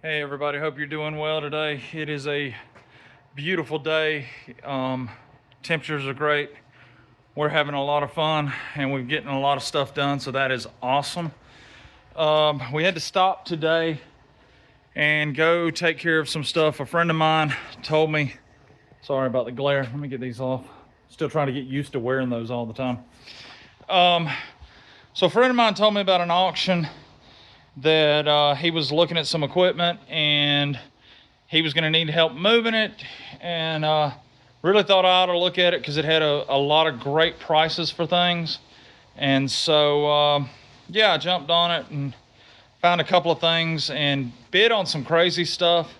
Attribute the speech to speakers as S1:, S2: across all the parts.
S1: Hey everybody, hope you're doing well today. It is a beautiful day. Temperatures are great. We're having a lot of fun and we're getting a lot of stuff done, so that is awesome. We had to stop today and go take care of some stuff. A friend of mine told me, sorry about the glare, let me get these off. Still trying to get used to wearing those all the time. So a friend of mine told me about an auction that he was looking at some equipment and he was going to need help moving it, and really thought I ought to look at it because it had a lot of great prices for things. And so yeah, I jumped on it and found a couple of things and bid on some crazy stuff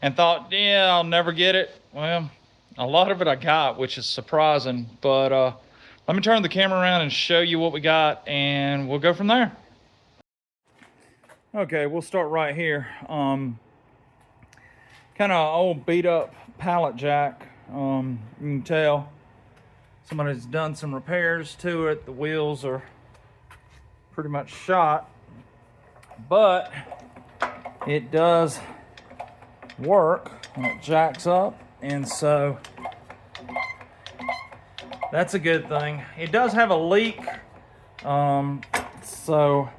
S1: and thought, yeah, I'll never get it. Well, a lot of it I got, which is surprising. But let me turn the camera around and show you what we got, and we'll go from there. Okay, we'll start right here. Kind of old beat up pallet jack. You can tell somebody's done some repairs to it. The wheels are pretty much shot, but it does work and it jacks up, and so that's a good thing. It does have a leak, so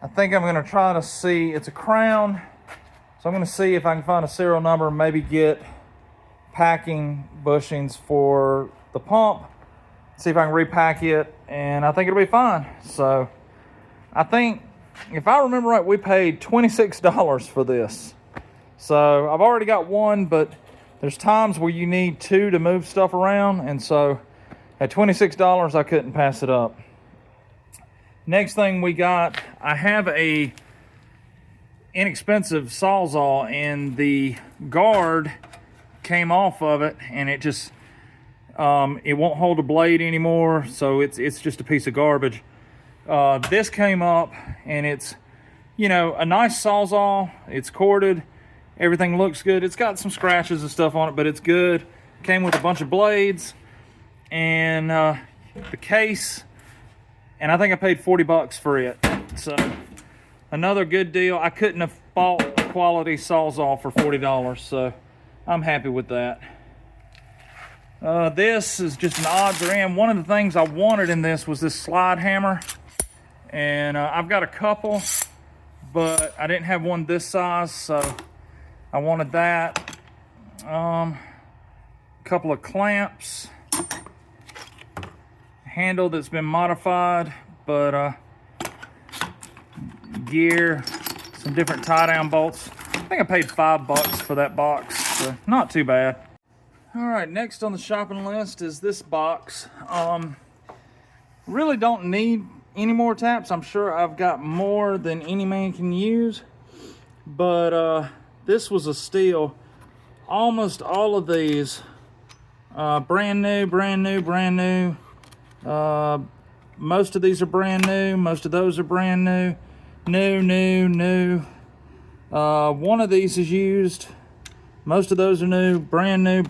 S1: I think I'm going to try to see, it's a Crown, so I'm going to see if I can find a serial number and maybe get packing bushings for the pump, see if I can repack it, and I think it'll be fine. So I think, if I remember right, we paid $26 for this. So I've already got one, but there's times where you need two to move stuff around, and so at $26 I couldn't pass it up. Next thing we got, I have a inexpensive Sawzall and the guard came off of it, and it just it won't hold a blade anymore, so it's just a piece of garbage. This came up, and it's, you know, a nice Sawzall. It's corded, everything looks good. It's got some scratches and stuff on it, but it's good. Came with a bunch of blades and the case, and I think I paid $40 for it. So another good deal. I couldn't have bought a quality Sawzall for $40, so I'm happy with that. This is just an odds or end. One of the things I wanted in this was this slide hammer, and I've got a couple, but I didn't have one this size, so I wanted that. A couple of clamps, handle that's been modified, but gear, some different tie-down bolts. I think I paid $5 for that box, so not too bad. All right, next on the shopping list is this box. Really don't need any more taps. I'm sure I've got more than any man can use, but this was a steal. Almost all of these brand new. Most of these are brand new. Most of those are brand new. New. One of these is used. Most of those are new. Brand new.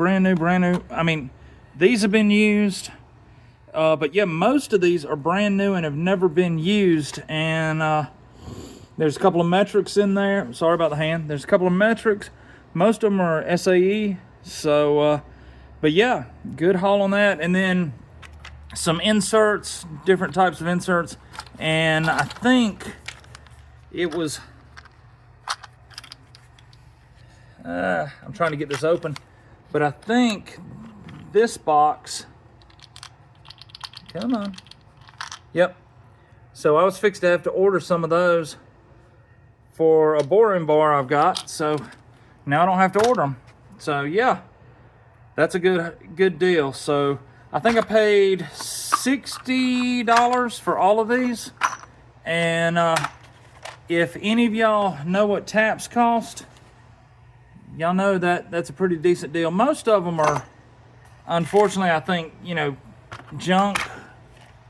S1: I mean, these have been used. But yeah, most of these are brand new and have never been used. And there's a couple of metrics in there. Sorry about the hand. There's a couple of metrics. Most of them are SAE. So, but yeah, good haul on that. And then some inserts, different types of inserts. And I think it was, I'm trying to get this open, but I think this box, come on. Yep. So I was fixed to have to order some of those for a boring bar I've got, so now I don't have to order them. So yeah, that's a good deal. So I think I paid $60 for all of these. And if any of y'all know what taps cost, y'all know that that's a pretty decent deal. Most of them are, unfortunately, I think, you know, junk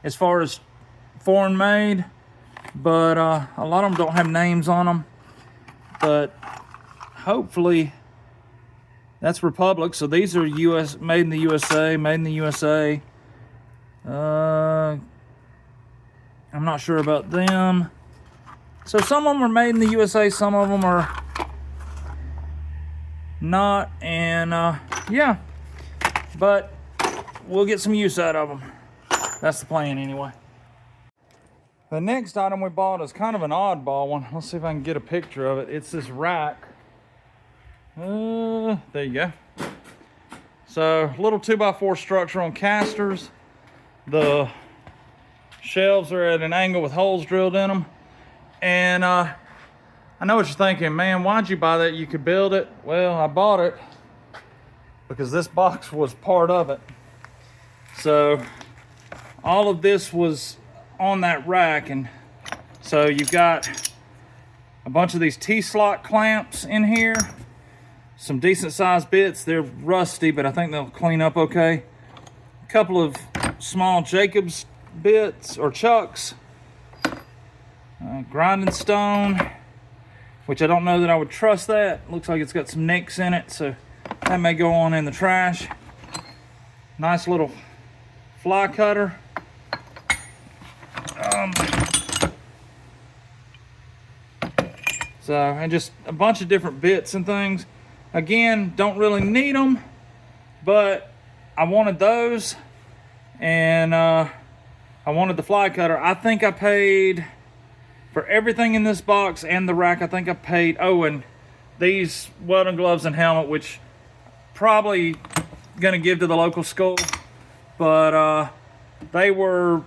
S1: as far as foreign made, but a lot of them don't have names on them. But hopefully that's Republic. So these are made in the USA. I'm not sure about them. So some of them are made in the USA, some of them are not, and yeah, but we'll get some use out of them. That's the plan anyway. The next item we bought is kind of an oddball one. Let's see if I can get a picture of it. It's this rack. There you go. So, little 2x4 structure on casters. The shelves are at an angle with holes drilled in them. And I know what you're thinking, man, why'd you buy that? You could build it. Well, I bought it because this box was part of it. So, all of this was on that rack, and so you've got a bunch of these T-slot clamps in here, some decent sized bits. They're rusty, but I think they'll clean up okay. A couple of small Jacobs bits or chucks, grinding stone, which I don't know that I would trust that. Looks like it's got some nicks in it, so that may go on in the trash. Nice little fly cutter. And just a bunch of different bits and things. Again, don't really need them, but I wanted those, and I wanted the fly cutter. I think I paid for everything in this box and the rack. I think I paid, oh, and these welding gloves and helmet, which probably gonna give to the local school, but they were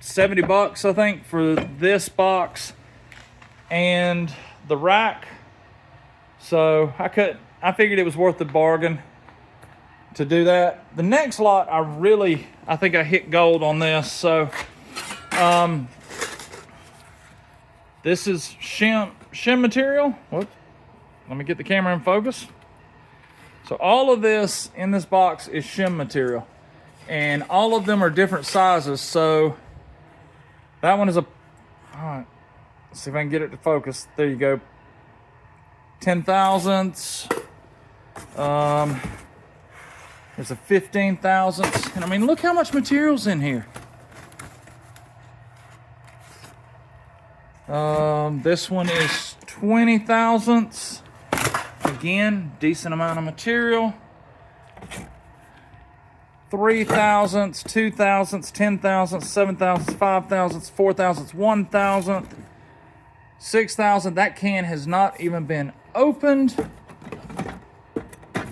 S1: $70, I think, for this box and the rack. So I figured it was worth the bargain to do that. The next lot, I think I hit gold on this. So this is shim material. Whoops. Let me get the camera in focus. So all of this in this box is shim material, and all of them are different sizes. So that one is all right, let's see if I can get it to focus. There you go. 10 thousandths. There's a 15 thousandths. And I mean, look how much material's in here. This one is 20 thousandths. Again, decent amount of material. 3 thousandths, 2 thousandths, 10 thousandths, 7 thousandths, 5 thousandths, 4 thousandths, 1 thousandth, 6 thousandths. That can has not even been opened.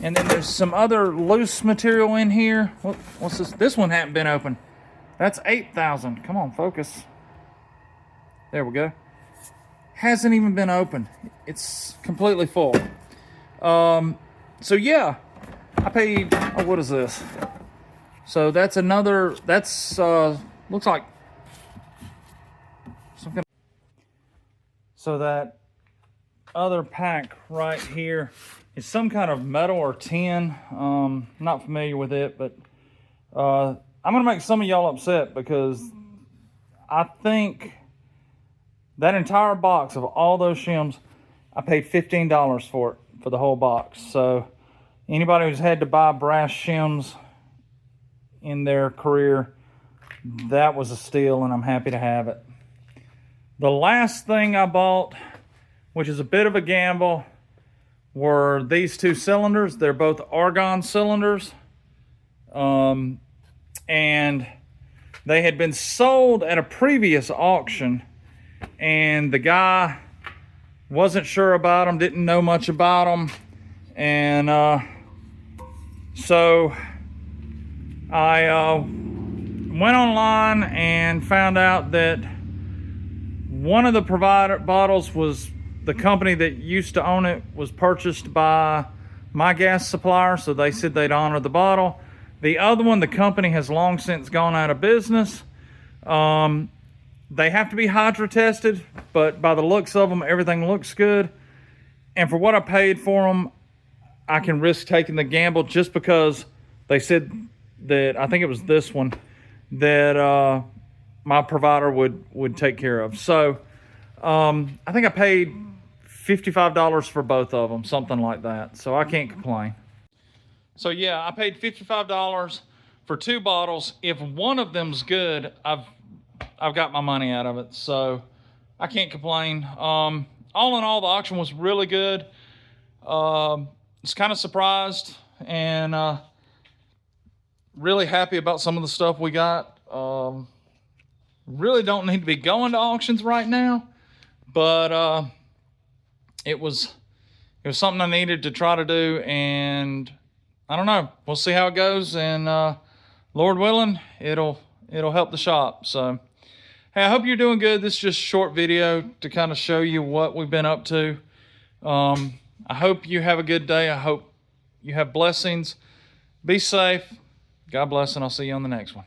S1: And then there's some other loose material in here. What's this? This one hadn't been opened. That's 8,000. Come on, focus. There we go. Hasn't even been opened. It's completely full. So yeah, I paid, oh, what is this? So that's another, looks like something. So that other pack right here is some kind of metal or tin. Not familiar with it, but I'm gonna make some of y'all upset because I think that entire box of all those shims, I paid $15 for it, for the whole box. So anybody who's had to buy brass shims in their career, that was a steal, and I'm happy to have it. The last thing I bought, which is a bit of a gamble, were these two cylinders. They're both argon cylinders. And they had been sold at a previous auction, and the guy wasn't sure about them, didn't know much about them, and so I went online and found out that one of the bottles was, the company that used to own it was purchased by my gas supplier, so they said they'd honor the bottle. The other one, the company has long since gone out of business. They have to be hydro tested, but by the looks of them, everything looks good. And for what I paid for them, I can risk taking the gamble, just because they said that, I think it was this one, that my provider would take care of. So I think I paid $55 for both of them, something like that. So I can't complain. So yeah, I paid $55 for 2 bottles. If one of them's good, I've got my money out of it. So I can't complain. All in all, the auction was really good. was kind of surprised and really happy about some of the stuff we got. Really don't need to be going to auctions right now, but it was something I needed to try to do, and I don't know. We'll see how it goes, and Lord willing, it'll help the shop. So, hey, I hope you're doing good. This is just a short video to kind of show you what we've been up to. I hope you have a good day. I hope you have blessings. Be safe. God bless, and I'll see you on the next one.